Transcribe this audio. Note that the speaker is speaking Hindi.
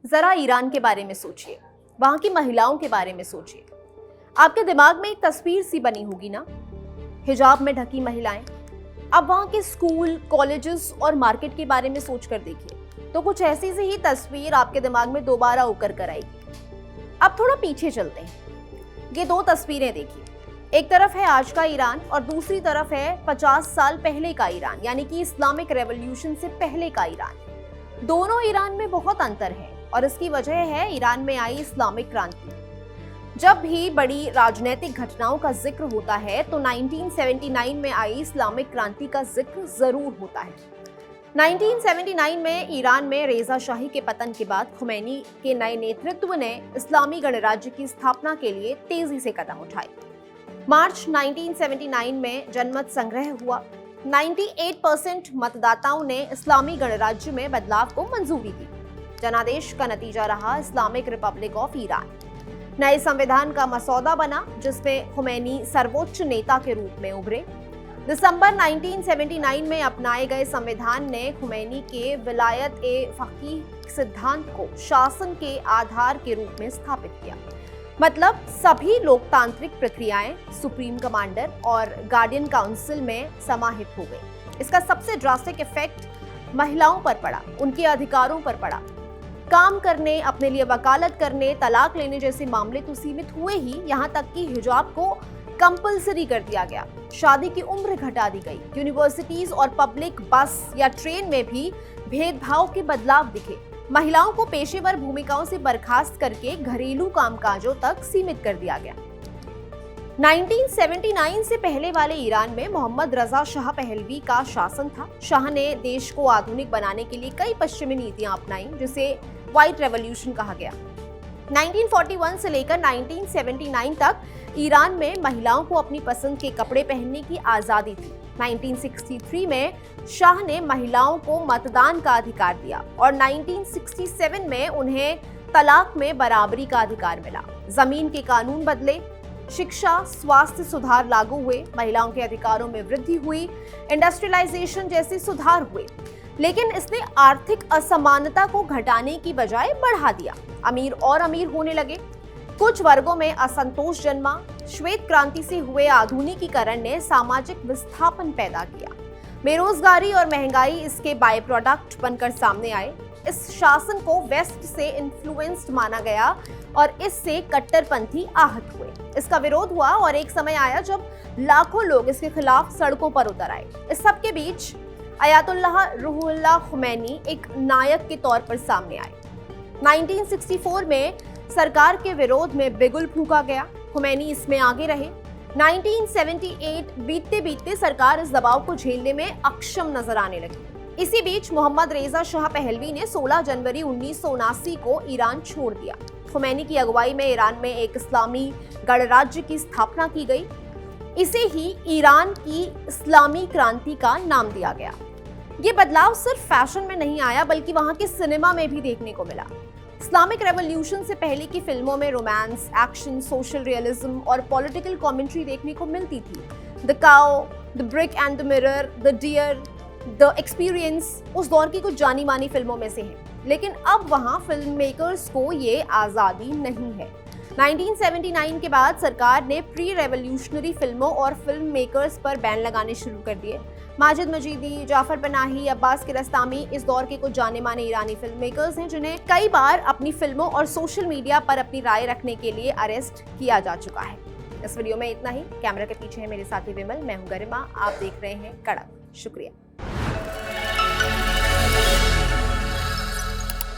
जरा ईरान के बारे में सोचिए, वहां की महिलाओं के बारे में सोचिए। आपके दिमाग में एक तस्वीर सी बनी होगी ना, हिजाब में ढकी महिलाएं। अब वहां के स्कूल, कॉलेजेस और मार्केट के बारे में सोचकर देखिए तो कुछ ऐसी सी ही तस्वीर आपके दिमाग में दोबारा उकर कर आएगी। अब थोड़ा पीछे चलते हैं। ये दो तस्वीरें देखिए, एक तरफ है आज का ईरान और दूसरी तरफ है 50 साल पहले का ईरान, यानी कि इस्लामिक रेवोल्यूशन से पहले का ईरान। दोनों ईरान में बहुत अंतर है और इसकी वजह है ईरान में आई इस्लामिक क्रांति। जब भी बड़ी राजनीतिक घटनाओं का जिक्र होता है तो 1979 में आई इस्लामिक क्रांति का जिक्र जरूर होता है। 1979 में ईरान में रेजा शाही के पतन के बाद खुमैनी के नए नेतृत्व ने इस्लामी गणराज्य की स्थापना के लिए तेजी से कदम उठाए। मार्च 1979 में जनमत संग्रह हुआ। 98% मतदाताओं ने इस्लामी गणराज्य में बदलाव को मंजूरी दी। जनादेश का नतीजा रहा इस्लामिक रिपब्लिक ऑफ ईरान। नए संविधान का मसौदा बना जिसमें खुमैनी सर्वोच्च नेता के रूप में उभरे। दिसंबर 1979 में अपनाए गए संविधान ने खुमैनी के विलायत ए फकीह सिद्धांत को शासन के आधार के रूप में स्थापित किया। मतलब सभी लोकतांत्रिक प्रक्रियाएं सुप्रीम कमांडर और गार्डियन काउंसिल में समाहित हो गई। इसका सबसे ड्रास्टिक इफेक्ट महिलाओं पर पड़ा, उनके अधिकारों पर पड़ा। काम करने, अपने लिए वकालत करने, तलाक लेने जैसे मामले तो सीमित हुए ही, यहाँ तक कि हिजाब को कंपलसरी कर दिया गया। शादी की उम्र घटा दी गई। यूनिवर्सिटीज और पब्लिक बस या ट्रेन में भी भेदभाव के बदलाव दिखे। महिलाओं को पेशेवर भूमिकाओं से बर्खास्त करके घरेलू कामकाजों तक सीमित कर दिया गया। 1979 से पहले वाले ईरान में मोहम्मद रजा शाह पहलवी का शासन था। शाह ने देश को आधुनिक बनाने के लिए कई पश्चिमी नीतियां अपनाई, जिसे व्हाइट रेवोल्यूशन कहा गया। 1941 से लेकर 1979 तक ईरान में महिलाओं को अपनी पसंद के कपड़े पहनने की आजादी थी। 1963 में शाह ने महिलाओं को मतदान का अधिकार दिया और 1967 में उन्हें तलाक में बराबरी का अधिकार मिला। जमीन के कानून बदले, शिक्षा, स्वास्थ्य सुधार लागू हुए, महिलाओं के अधिकारों में वृद्धि हुई, इंडस्ट्रियलाइजेशन जैसे सुधार हुए। लेकिन इसने आर्थिक असमानता को घटाने की बजाय बढ़ा दिया। अमीर और अमीर होने लगे। कुछ वर्गों में असंतोष जन्मा। श्वेत क्रांति से हुए आधुनिकीकरण ने सामाजिक विस्थापन पैदा किया। बेरोजगारी और महंगाई इसके बाय प्रोडक्ट बनकर सामने आए। इस शासन को वेस्ट से इन्फ्लुएंस्ड माना गया और इससे कट्टरपंथी आहत हुए। इसका विरोध हुआ और एक समय आया जब लाखों लोग इसके खिलाफ सड़कों पर उतर आए। इस सब के बीच अयातुल्लाह रूहुल्लाह खुमैनी एक नायक के तौर पर सामने आए। 1964 में सरकार के विरोध में बिगुल फूंका गया। खुमैनी इसमें आगे रहे। 1978 बीतते बीतते सरकार इस दबाव को झेलने में अक्षम नजर आने लगी। इसी बीच मोहम्मद रेजा शाह पहलवी ने 16 जनवरी 1979 को ईरान छोड़ दिया। खुमैनी की अगुवाई में ईरान में एक इस्लामी गणराज्य की स्थापना की गई। इसे ही ईरान की इस्लामी क्रांति का नाम दिया गया। ये बदलाव सिर्फ फैशन में नहीं आया बल्कि वहां के सिनेमा में भी देखने को मिला। इस्लामिक रेवोल्यूशन से पहले की फिल्मों में रोमांस, एक्शन, सोशल रियलिज्म और पॉलिटिकल कमेंट्री देखने को मिलती थी। The cow, the brick and the mirror, the deer, the experience उस दौर की कुछ जानी मानी फिल्मों में से है। लेकिन अब वहां फिल्म मेकर्स को ये आज़ादी नहीं है। 1979 के बाद सरकार ने प्री रेवोल्यूशनरी फिल्मों और फिल्म मेकर्स पर बैन लगाने शुरू कर दिए। माजिद मजीदी, जाफर पनाही, अब्बास कियारोस्तामी इस दौर के कुछ जाने माने ईरानी फिल्म मेकर्स हैं जिन्हें कई बार अपनी फिल्मों और सोशल मीडिया पर अपनी राय रखने के लिए अरेस्ट किया जा चुका है। इस वीडियो में इतना ही। कैमरा के पीछे है मेरे साथी विमल, मैं हूं गरिमा। आप देख रहे हैं कड़क। शुक्रिया।